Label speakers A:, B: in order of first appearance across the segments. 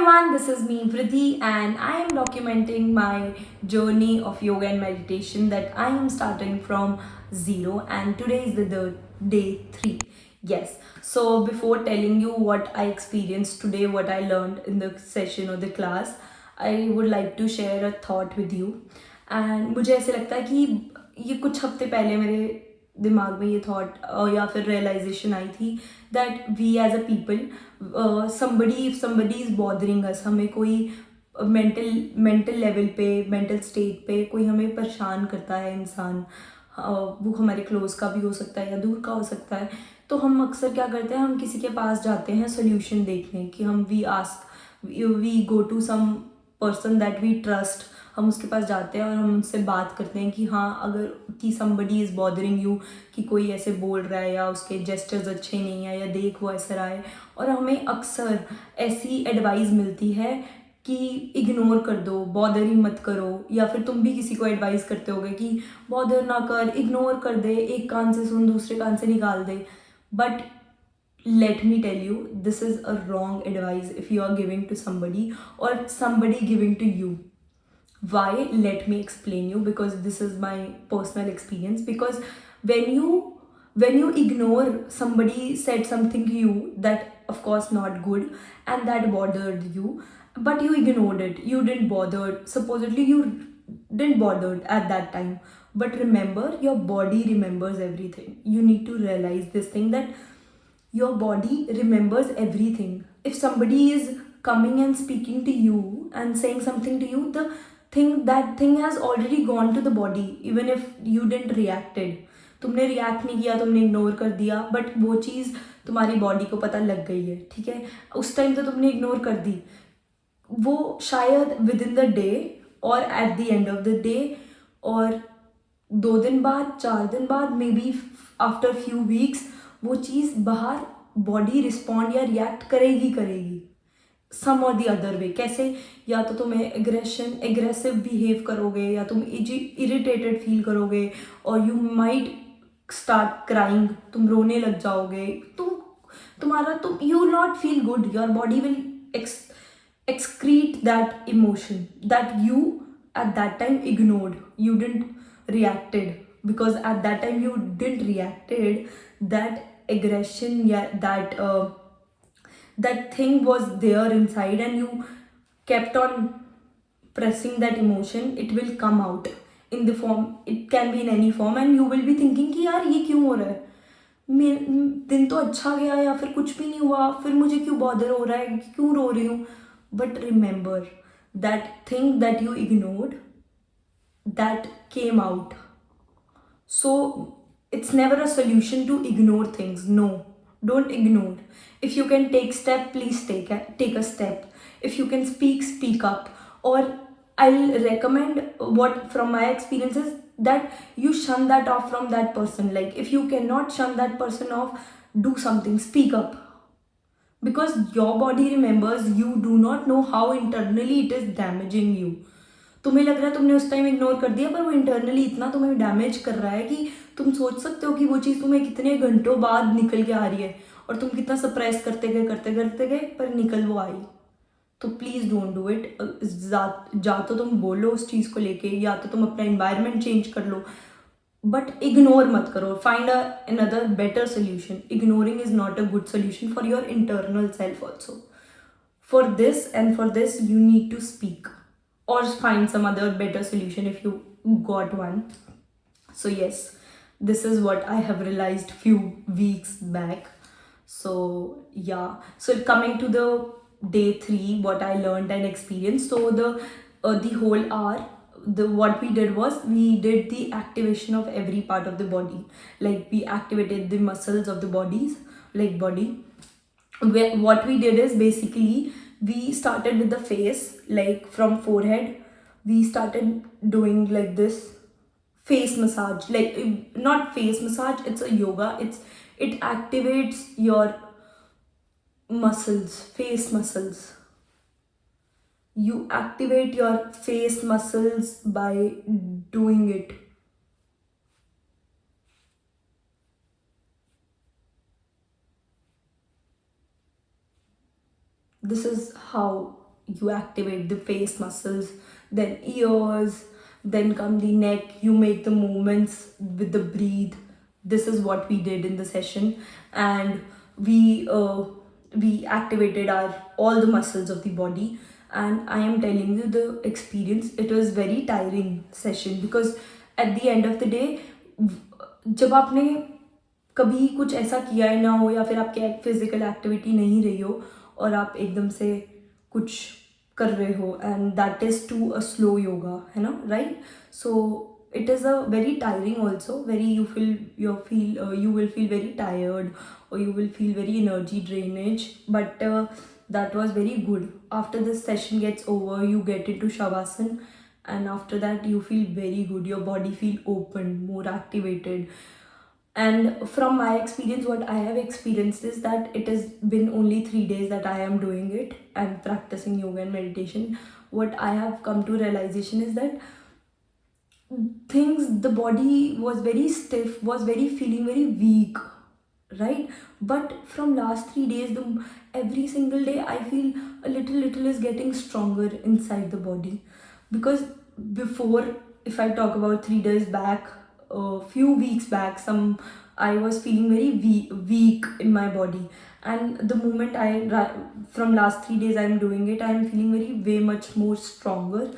A: everyone, this is me Vriddhi, and I am documenting my journey of yoga and meditation that I am starting from zero, and today is the day 3. Yes, so before telling you what I experienced today, what I learned in the session or the class, I would like to share a thought with you. And मुझे ऐसे लगता है कि ये कुछ हफ्ते पहले मेरे दिमाग में ये थॉट या फिर रियलाइजेशन आई थी that we as a people somebody is bothering us, हमें कोई मेंटल लेवल पे, मेंटल स्टेट पे कोई हमें परेशान करता है इंसान, वो हमारे क्लोज का भी हो सकता है या दूर का हो सकता है। तो हम अक्सर क्या करते हैं, हम किसी के पास जाते हैं सोल्यूशन देखने कि हम we go to some person that we trust. हम उसके पास जाते हैं और हम उनसे बात करते हैं कि हाँ, अगर कि समबडी इज़ बॉदरिंग यू, कि कोई ऐसे बोल रहा है या उसके जेस्चर्स अच्छे नहीं है या देख वो ऐसा रहा है, और हमें अक्सर ऐसी एडवाइस मिलती है कि इग्नोर कर दो, बॉदर ही मत करो। या फिर तुम भी किसी को एडवाइस करते होगे कि बॉदर ना कर, इग्नोर कर दे, एक कान से सुन दूसरे कान से निकाल दे। But let me tell you, this is a wrong advice if you are giving to somebody or somebody giving to you. Why? Let me explain you, because this is my personal experience. Because when you ignore, somebody said something to you that of course not good and that bothered you, but you ignored it, you didn't bother, supposedly you didn't bother at that time. But remember, your body remembers everything. You need to realize this thing, that your body remembers everything. If somebody is coming and speaking to you and saying something to you, that thing has already gone to the body, even if you didn't reacted. तुमने react नहीं किया, तुमने ignore कर दिया, but वो चीज़ तुम्हारी body को पता लग गई है, ठीक है। उस टाइम तो तुमने इग्नोर कर दी, वो शायद विद इन द डे और at the end of the day, और 2 दिन बाद, 4 दिन बाद, may be after few weeks, वो चीज़ बाहर बॉडी रिस्पॉन्ड या रिएक्ट करेगी सम और दी अदर वे। कैसे? या तो तुम्हें एग्रेसिव बिहेव करोगे, या तुम इरिटेटेड फील करोगे, और यू माइट स्टार्ट क्राइंग, तुम रोने लग जाओगे, तुम you will not feel good, your body will excrete that emotion that you at that time ignored, you didn't reacted, because at that time you didn't reacted, that aggression, yeah, that thing was there inside, and you kept on pressing that emotion. It will come out in the form, it can be in any form, and you will be thinking कि यार ये क्यों हो रहा है, दिन तो अच्छा गया या फिर कुछ भी नहीं हुआ, फिर मुझे क्यों बॉदर हो रहा है, क्यों रो रही हूँ। But remember, that thing that you ignored, that came out. So it's never a solution to ignore things. No, don't ignore. If you can take step, please take a step. If you can speak up. Or I'll recommend, what from my experiences, that you shun that off from that person. Like if you cannot shun that person off, do something, speak up, because your body remembers. You do not know how internally it is damaging you. तुम्हें लग रहा है तुमने उस time ignore कर दिया, पर वो इंटरनली इतना तुम्हें डैमेज कर रहा है कि तुम सोच सकते हो कि वो चीज़ तुम्हें कितने घंटों बाद निकल के आ रही है, और तुम कितना सप्रेस करते गए पर निकल वो आई। तो प्लीज़ डोंट डू इट। जा तो तुम बोलो उस चीज़ को लेके, या तो तुम अपना इन्वायरमेंट चेंज कर लो, बट इग्नोर मत करो। Find another better solution. Ignoring is not a good solution for your internal self also. For this you need to speak, or find some other better solution if you got one. So yes, this is what I have realized few weeks back. So yeah, so coming to the day 3, what I learned and experienced. So the whole hour, the what we did was, we did the activation of every part of the body. Like we activated the muscles of the bodies, like body. What we did is, basically we started with the face, like from forehead. We started doing like this face massage, like not face massage, it's a yoga. It activates your muscles, face muscles. You activate your face muscles by doing it. This is how you activate the face muscles, then ears, then come the neck, you make the movements with the breathe. This is what we did in the session. And we activated our all the muscles of the body. And I am telling you the experience, it was very tiring session, because at the end of the day, जब आपने कभी कुछ ऐसा किया ही ना हो, या फिर आपके फिजिकल एक्टिविटी नहीं रही हो और आप एकदम से कुछ कर रहे हो, and that is to a slow yoga, है ना, right? So it is a very tiring also, very you will feel very tired, or you will feel very energy drainage, but that was very good. After this session gets over, you get into shavasana, and after that you feel very good, your body feel open, more activated. And from my experience, what I have experienced is that it has been only 3 days that I am doing it and practicing yoga and meditation. What I have come to realization is that the body was very stiff, was very feeling very weak, right? But from last 3 days, every single day I feel a little is getting stronger inside the body. Because before, if I talk about 3 days back, a few weeks back, I was feeling very weak in my body. And the moment from last 3 days I'm doing it, I'm feeling way much more stronger,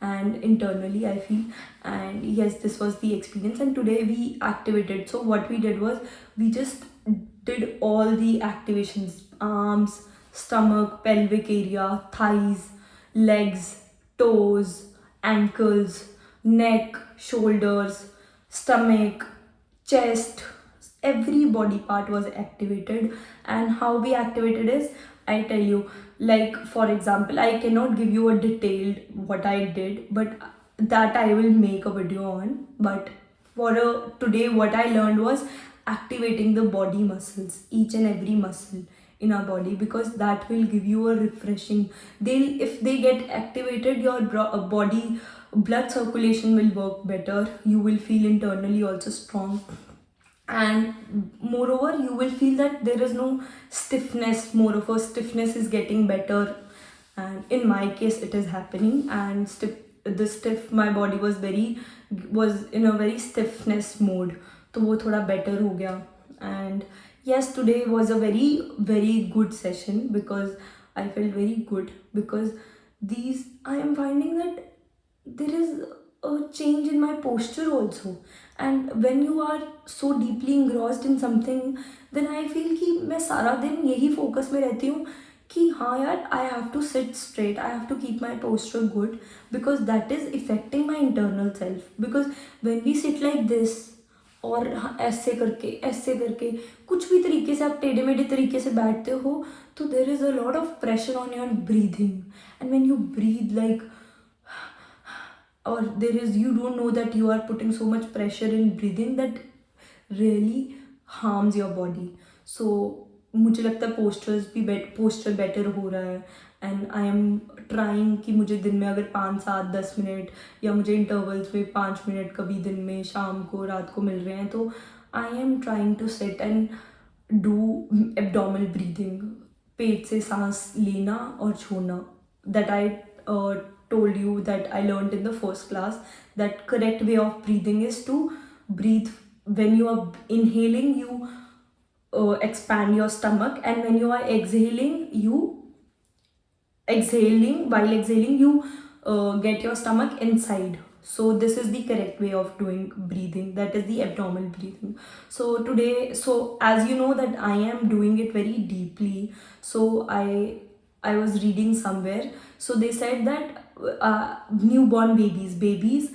A: and internally I feel. And yes, this was the experience, and today we activated. So what we did was, we just did all the activations: arms, stomach, pelvic area, thighs, legs, toes, ankles, neck, shoulders, stomach, chest, every body part was activated. And how we activated is, I tell you, like for example, I cannot give you a detailed what I did, but that I will make a video on. But today what I learned was activating the body muscles, each and every muscle in our body, because that will give you a refreshing. If they get activated, your body blood circulation will work better, you will feel internally also strong, and moreover you will feel that there is no stiffness. Moreover, stiffness is getting better, and in my case it is happening. And my body was in a very stiffness mode, तो वो थोड़ा better हो गया. And yes, today was a very good session, because I felt very good, because I am finding that there is a change in my posture also. And when you are so deeply engrossed in something, then I feel कि मैं सारा दिन यही focus में रहती हूँ कि हाँ यार, I have to sit straight, I have to keep my posture good, because that is affecting my internal self. Because when we sit like this, और ऐसे करके कुछ भी तरीके से आप टेढ़े मेढ़े तरीके से बैठते हो, तो there is a lot of pressure on your breathing. And when you breathe like, or you don't know that you are putting so much pressure in breathing, that really harms your body. So मुझे लगता है posture better हो रहा है. And I am trying कि मुझे दिन में अगर 5-7-10 मिनट, या मुझे इंटरवल्स में 5 मिनट कभी दिन में, शाम को, रात को मिल रहे हैं, तो I am trying to sit and do abdominal breathing, पेट से सांस लेना और छोड़ना. That I told you that I learned in the first class, that correct way of breathing is to breathe. When you are inhaling, you expand your stomach, and when you are exhaling, while exhaling you get your stomach inside. So this is the correct way of doing breathing, that is the abdominal breathing. So as you know that I am doing it very deeply, so I was reading somewhere, so they said that newborn babies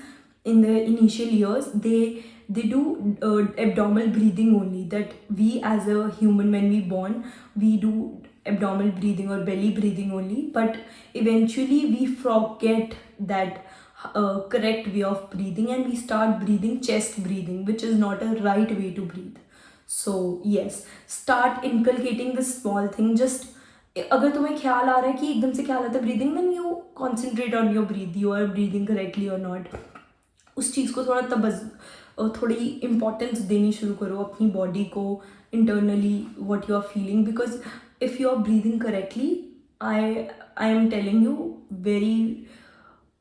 A: in the initial years, they do abdominal breathing only. That we as a human, when we born, we do abdominal breathing or belly breathing only, but eventually we forget that correct way of breathing, and we start breathing chest breathing, which is not a right way to breathe. So yes, start inculcating this small thing. Just अगर तुम्हें ख्याल आ रहा है कि एकदम से ख्याल आता है breathing, then you concentrate on your breath, you are breathing correctly or not. उस चीज़ को थोड़ी इम्पोर्टेंस देनी शुरू करो अपनी बॉडी को, internally what you are feeling. Because if you are breathing correctly, I am telling you very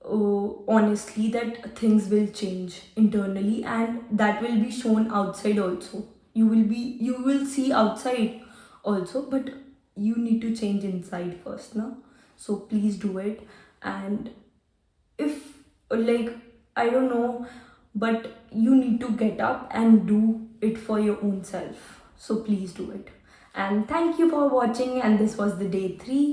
A: honestly that things will change internally, and that will be shown outside also. You will see outside also, but you need to change inside first, no? So please do it. And if, like, I don't know, but you need to get up and do it for your own self. So please do it. And thank you for watching, and this was the day 3.